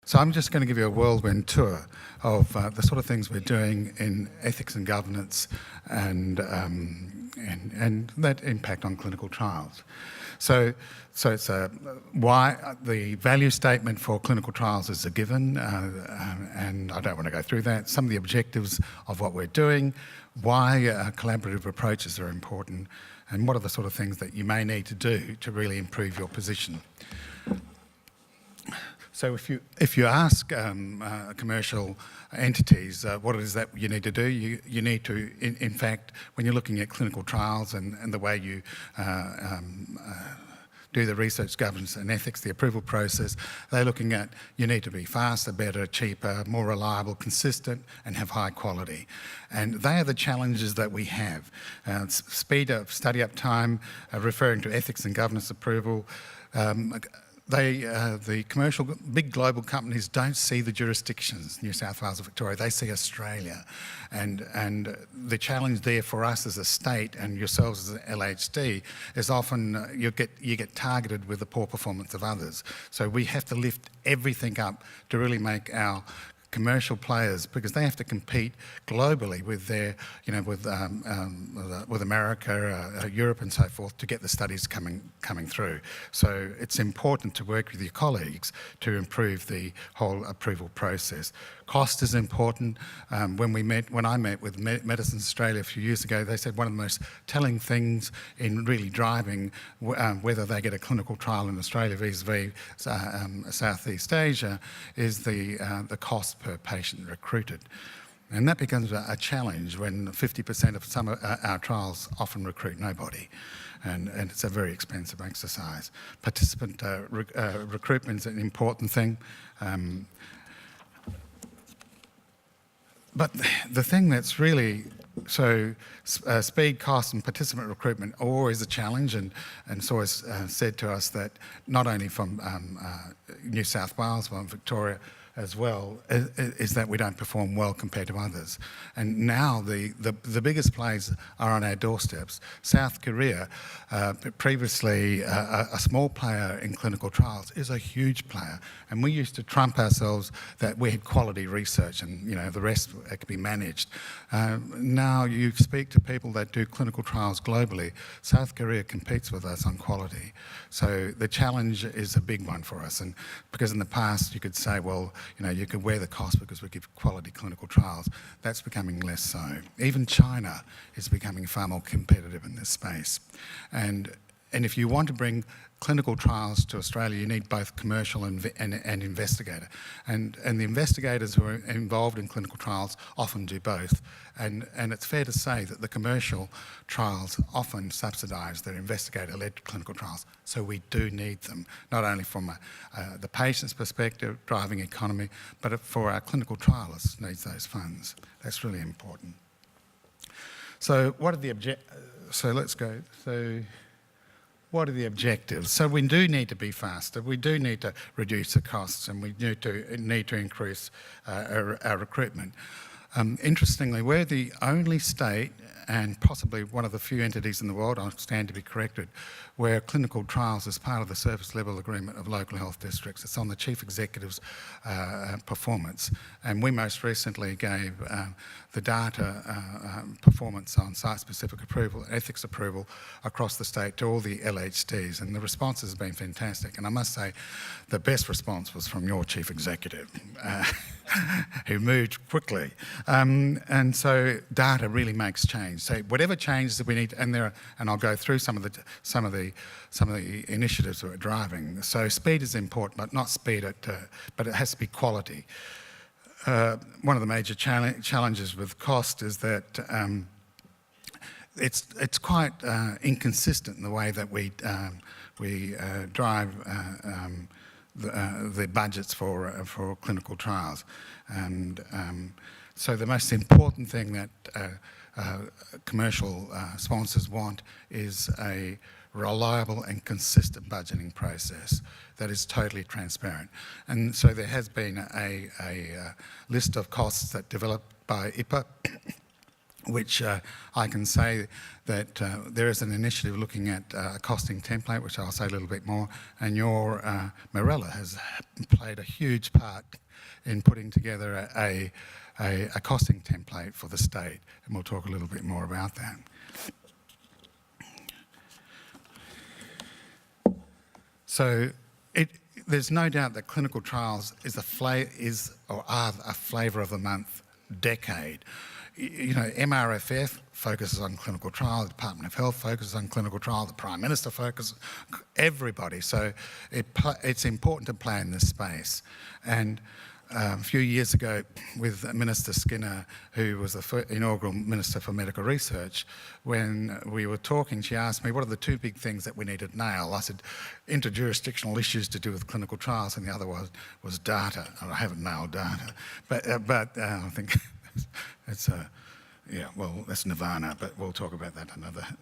So I'm just going to give you a whirlwind tour of the sort of things we're doing in ethics and governance and that impact on clinical trials. So it's why the value statement for clinical trials is a given, and I don't want to go through that. Some of the objectives of what we're doing, why collaborative approaches are important, and what are the sort of things that you may need to do to really improve your position. So if you ask commercial entities what it is that you need to do, you need to, in fact, when you're looking at clinical trials and the way you do the research governance and ethics, the approval process, they're looking at you need to be faster, better, cheaper, more reliable, consistent, and have high quality. And they are the challenges that we have. Speed of study up time, referring to ethics and governance approval. The commercial, big global companies don't see the jurisdictions, New South Wales or Victoria, they see Australia. And the challenge there for us as a state and yourselves as an LHD is often you get targeted with the poor performance of others. So we have to lift everything up to really make our commercial players, because they have to compete globally with their, with America, Europe and so forth, to get the studies coming through. So it's important to work with your colleagues to improve the whole approval process. Cost is important. When I met with Medicines Australia a few years ago, they said one of the most telling things in really driving whether they get a clinical trial in Australia vis-a-vis Southeast Asia is the cost per patient recruited. And that becomes a challenge when 50% of some of our trials often recruit nobody. And it's a very expensive exercise. Participant recruitment is an important thing. But the thing that's really, speed, cost and participant recruitment are always a challenge, and it's always said to us that not only from New South Wales, but Victoria as well, is that we don't perform well compared to others. And now the biggest players are on our doorsteps. South Korea, previously a small player in clinical trials, is a huge player. And we used to trump ourselves that we had quality research and the rest could be managed. Now you speak to people that do clinical trials globally, South Korea competes with us on quality. So the challenge is a big one for us. And because in the past you could say, well, you could wear the cost because we give quality clinical trials. That's becoming less so. Even China is becoming far more competitive in this space. And if you want to bring clinical trials to Australia, you need both commercial and investigator. And the investigators who are involved in clinical trials often do both. And it's fair to say that the commercial trials often subsidise their investigator-led clinical trials. So we do need them, not only from the patient's perspective, driving economy, but for our clinical trialists needs those funds. That's really important. So what are the what are the objectives? So we do need to be faster, we do need to reduce the costs, and we need to increase our recruitment. Interestingly, we're the only state, and possibly one of the few entities in the world, I stand to be corrected, where clinical trials is part of the service level agreement of local health districts. It's on the chief executive's performance. And we most recently gave the data performance on site-specific approval, ethics approval across the state to all the LHDs, and the response has been fantastic. And I must say, the best response was from your chief executive, who moved quickly. And so data really makes change. So whatever changes that we need, and I'll go through some of the initiatives that we're driving. So speed is important, but not speed but it has to be quality. One of the major challenges with cost is that it's quite inconsistent in the way that we drive the budgets for clinical trials. And so the most important thing that commercial sponsors want is a reliable and consistent budgeting process that is totally transparent. And so there has been a list of costs that developed by IPA which I can say that there is an initiative looking at a costing template, which I'll say a little bit more, and your Marella has played a huge part in putting together a costing template for the state, and we'll talk a little bit more about that. So there's no doubt that clinical trials are a flavour of the month decade. You know, MRFF focuses on clinical trial, the Department of Health focuses on clinical trial, the Prime Minister focuses, everybody. So it's important to play in this space. And a few years ago with Minister Skinner, who was the inaugural Minister for Medical Research, when we were talking, she asked me, what are the two big things that we need to nail? I said, interjurisdictional issues to do with clinical trials, and the other was data. I haven't nailed data. But I think it's that's nirvana, but we'll talk about that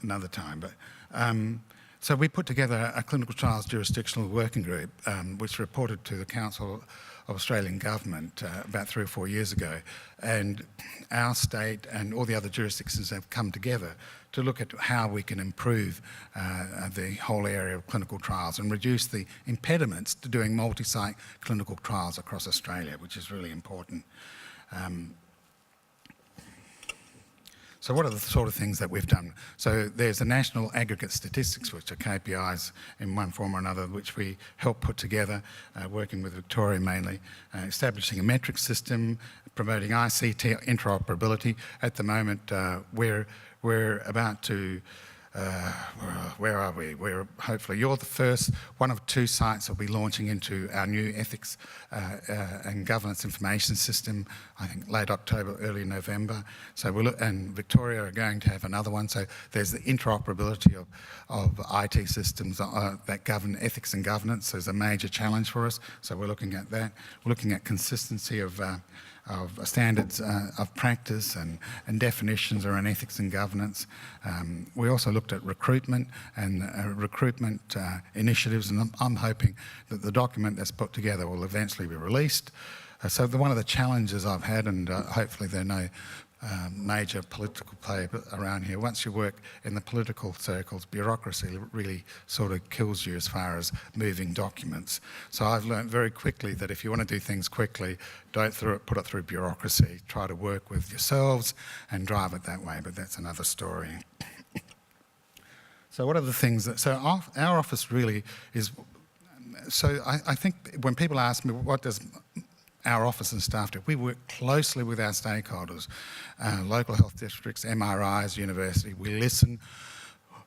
another time. But so we put together a clinical trials jurisdictional working group, which reported to the Council of Australian Government about 3 or 4 years ago, and our state and all the other jurisdictions have come together to look at how we can improve the whole area of clinical trials and reduce the impediments to doing multi-site clinical trials across Australia, which is really important. So what are the sort of things that we've done? So there's the National Aggregate Statistics, which are KPIs in one form or another, which we help put together, working with Victoria mainly, establishing a metric system, promoting ICT interoperability. At the moment, we're about to, where are we? Hopefully you're the first, one of 2 sites that will be launching into our new ethics and governance information system, I think late October, early November. So and Victoria are going to have another one. So there's the interoperability of IT systems that govern ethics and governance. There's a major challenge for us. So we're looking at that. We're looking at consistency of standards of practice and definitions around ethics and governance. We also looked at recruitment and recruitment initiatives, and I'm hoping that the document that's put together will eventually be released. So one of the challenges I've had, and hopefully there are no major political play around here. Once you work in the political circles, bureaucracy really sort of kills you as far as moving documents. So I've learned very quickly that if you want to do things quickly, don't put it through bureaucracy. Try to work with yourselves and drive it that way, but that's another story. So what are the things that, so our office really is, so I think when people ask me what does our office and staff do, we work closely with our stakeholders, local health districts, MRIs, university. We listen,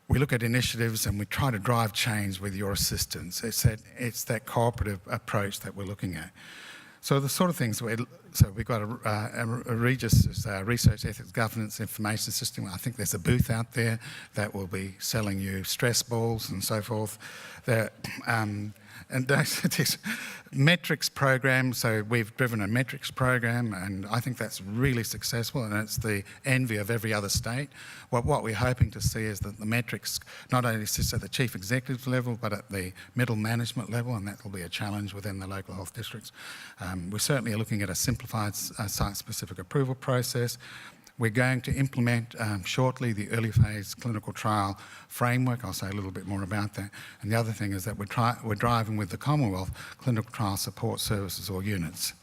we look at initiatives, and we try to drive change with your assistance. It's that cooperative approach that we're looking at. So the sort of things, so we've got a Regis Research Ethics Governance Information System. I think there's a booth out there that will be selling you stress balls and so forth. And metrics program, so we've driven a metrics program, and I think that's really successful, and it's the envy of every other state. What we're hoping to see is that the metrics not only sits at the chief executive level, but at the middle management level, and that will be a challenge within the local health districts. We certainly are looking at a simplified site-specific approval process. We're going to implement shortly the early phase clinical trial framework. I'll say a little bit more about that. And the other thing is that we're driving with the Commonwealth clinical trial support services or units.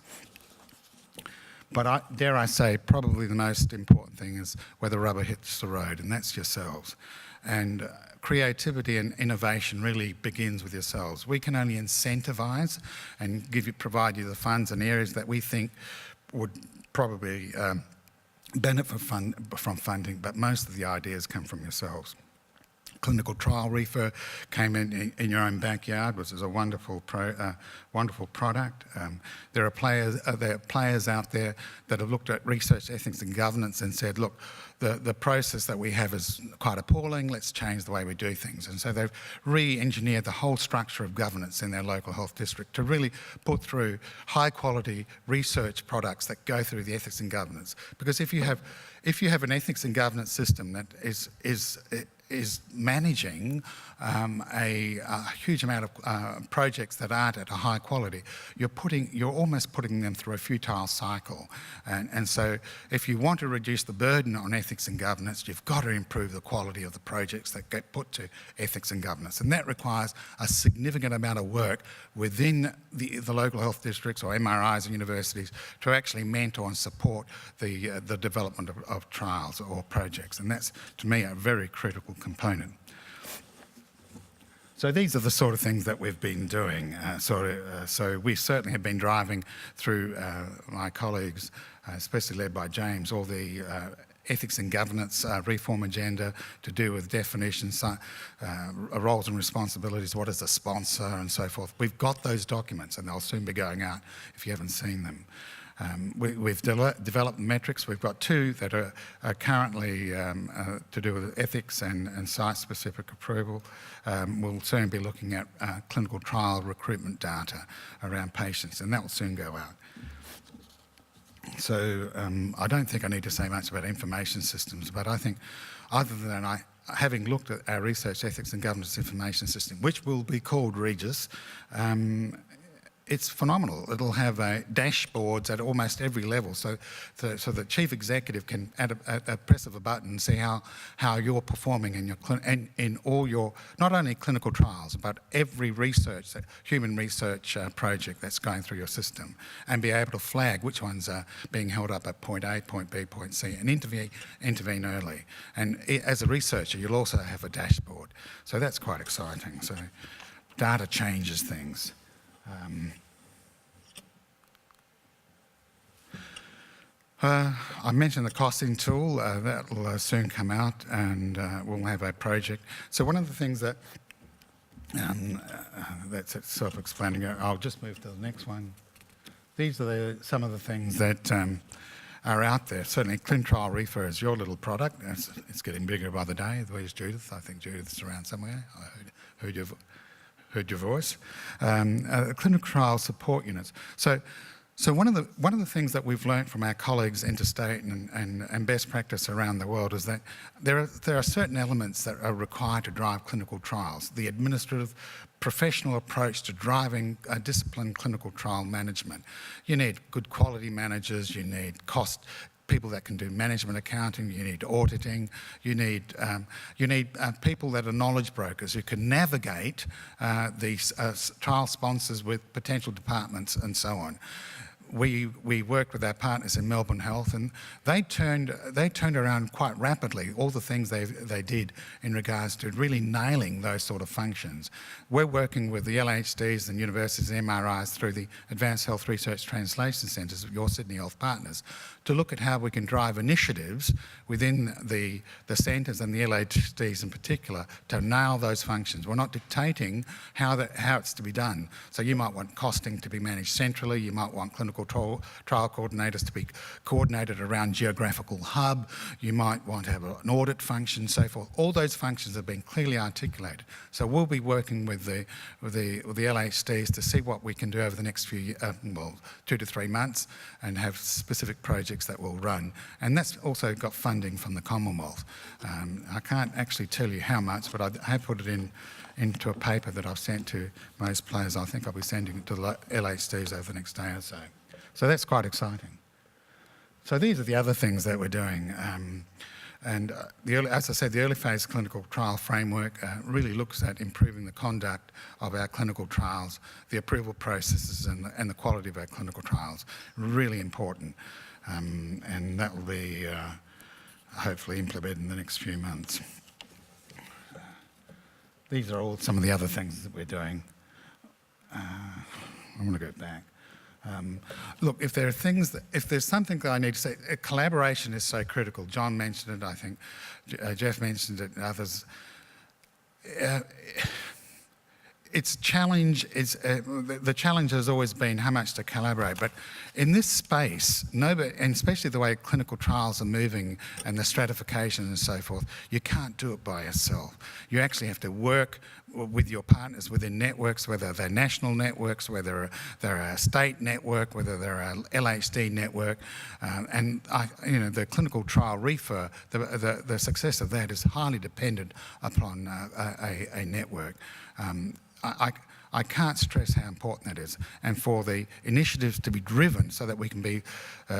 But dare I say, probably the most important thing is where the rubber hits the road, and that's yourselves. And creativity and innovation really begins with yourselves. We can only incentivise and provide you the funds and areas that we think would probably benefit from funding, but most of the ideas come from yourselves. Clinical trial refer came in your own backyard, which is a wonderful product. There are players out there that have looked at research ethics and governance and said, look, the process that we have is quite appalling, let's change the way we do things. And so they've re-engineered the whole structure of governance in their local health district to really put through high quality research products that go through the ethics and governance. Because if you have an ethics and governance system that is managing a huge amount of projects that aren't at a high quality. You're almost putting them through a futile cycle. And so if you want to reduce the burden on ethics and governance, you've got to improve the quality of the projects that get put to ethics and governance. And that requires a significant amount of work within the local health districts or MRIs and universities to actually mentor and support the development of trials or projects. And that's, to me, a very critical component. So these are the sort of things that we've been doing. So we certainly have been driving through my colleagues, especially led by James, all the ethics and governance reform agenda to do with definitions, roles and responsibilities, what is a sponsor and so forth. We've got those documents and they'll soon be going out if you haven't seen them. We've developed metrics. We've got 2 that are currently to do with ethics and site-specific approval. We'll soon be looking at clinical trial recruitment data around patients, and that will soon go out. So I don't think I need to say much about information systems, but I think other than having looked at our research ethics and governance information system, which will be called Regis, it's phenomenal. It'll have dashboards at almost every level, so the chief executive can, at a press of a button, see how you're performing in all your, not only clinical trials, but every research, human research project that's going through your system, and be able to flag which ones are being held up at point A, point B, point C, and intervene early. And as a researcher, you'll also have a dashboard. So that's quite exciting. So data changes things. I mentioned the costing tool. That will soon come out, and we'll have a project. So one of the things that that's self-explanatory. I'll just move to the next one. These are some of the things that are out there. Certainly, ClinTrial Refer is your little product. It's getting bigger by the day. Where's Judith? I think Judith's around somewhere. I heard your voice. Clinical trial support units. So one of the things that we've learnt from our colleagues interstate and best practice around the world is that there are certain elements that are required to drive clinical trials. The administrative, professional approach to driving disciplined clinical trial management. You need good quality managers. You need people that can do management accounting, you need auditing, you need people that are knowledge brokers who can navigate these trial sponsors with potential departments and so on. We worked with our partners in Melbourne Health, and they turned around quite rapidly all the things they did in regards to really nailing those sort of functions. We're working with the LHDs and universities and MRIs through the Advanced Health Research Translation Centres of your Sydney Health partners to look at how we can drive initiatives within the centres and the LHDs in particular to nail those functions. We're not dictating how it's to be done. So you might want costing to be managed centrally, you might want clinical trial coordinators to be coordinated around geographical hub, you might want to have an audit function, so forth. All those functions have been clearly articulated. So we'll be working with the LHDs to see what we can do over the next 2 to 3 months and have specific projects that will run. And that's also got funding from the Commonwealth. I can't actually tell you how much, but I have put it into a paper that I've sent to most players. I think I'll be sending it to the LHDs over the next day or so. So that's quite exciting. So these are the other things that we're doing. As I said, the early phase clinical trial framework really looks at improving the conduct of our clinical trials, the approval processes and the quality of our clinical trials. Really important. And that will be hopefully implemented in the next few months. These are all some of the other things that we're doing. I want to go back. Look, if there's something that I need to say, collaboration is so critical. John mentioned it, I think. Jeff mentioned it, and others. it's challenge. The challenge has always been how much to collaborate. But in this space, nobody, and especially the way clinical trials are moving and the stratification and so forth, you can't do it by yourself. You actually have to work with your partners within networks, whether they're national networks, whether they're a state network, whether they're a LHD network, and the clinical trial refer, the success of that is highly dependent upon a network. I can't stress how important that is, and for the initiatives to be driven so that we can be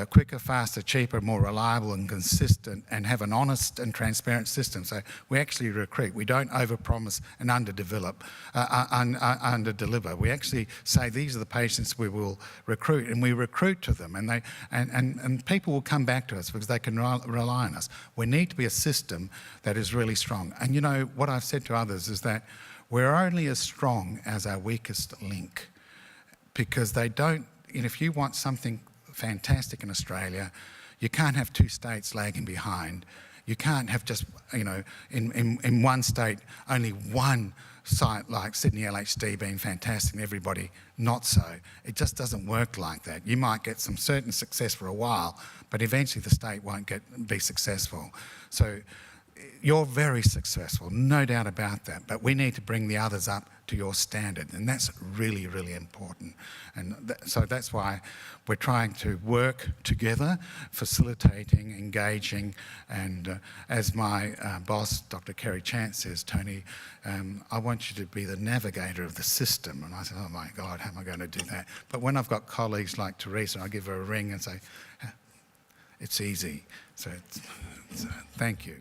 quicker, faster, cheaper, more reliable and consistent, and have an honest and transparent system. So we actually recruit. We don't overpromise and underdevelop, underdeliver. We actually say these are the patients we will recruit, and we recruit to them, and people will come back to us because they can rely on us. We need to be a system that is really strong. And you know what I've said to others is that we're only as strong as our weakest link, because they don't, if you want something fantastic in Australia, you can't have two states lagging behind. You can't have just, in one state, only one site like Sydney LHD being fantastic and everybody not so. It just doesn't work like that. You might get some certain success for a while, but eventually the state won't be successful. So you're very successful, no doubt about that, but we need to bring the others up to your standard, and that's really, really important. And so that's why we're trying to work together, facilitating, engaging, and as my boss, Dr. Kerry Chance, says, Tony, I want you to be the navigator of the system. And I said, oh my God, how am I going to do that? But when I've got colleagues like Teresa, I give her a ring and say, it's easy. So thank you.